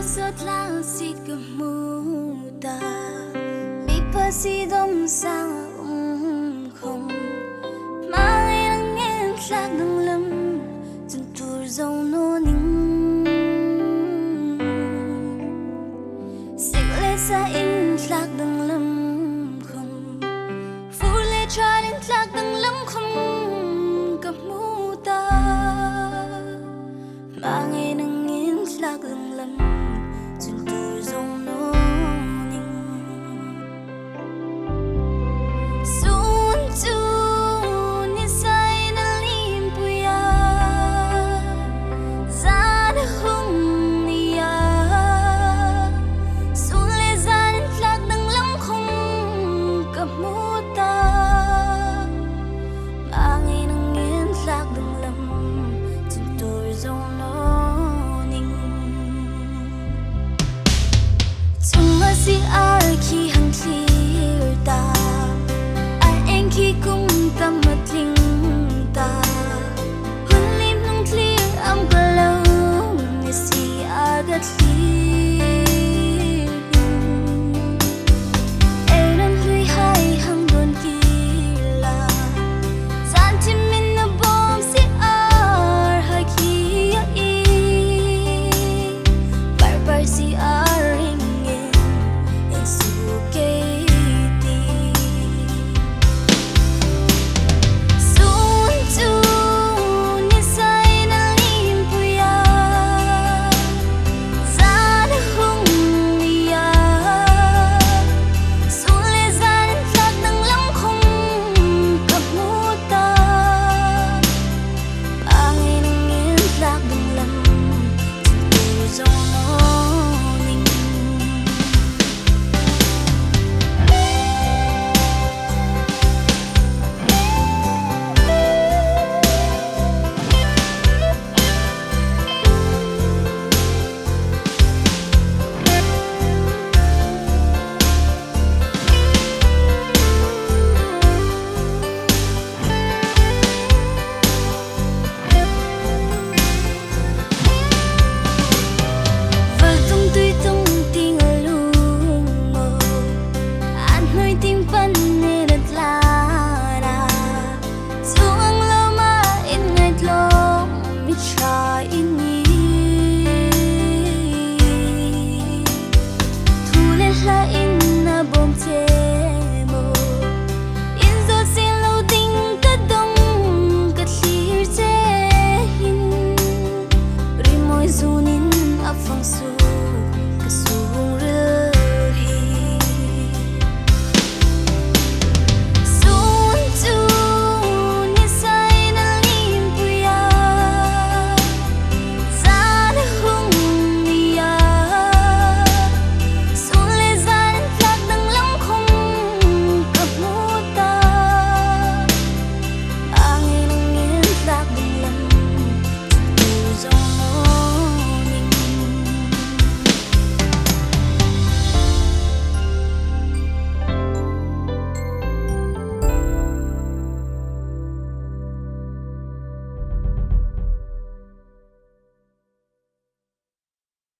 sot lang si kamuta mi pasidom sang không mai nang nghe lạc nang lâm dần tur dâu nô ninh xích lệ sa in lạc nang lâm không phu lệ cha in lạc nang lâm không kamuta mai nang nghe lạc nang lâm dần tur dâu nô ninh sun tu ni sai na lim puya zan hung nia sun le zan lạc nang lâm không kamuta mai nang nghe lạc nang lâm dần tur dâu nô si ar khi hằng clear ta ai anh khi cũng tâm mất linh ta hun lim nung clear am galau ni si ar gat li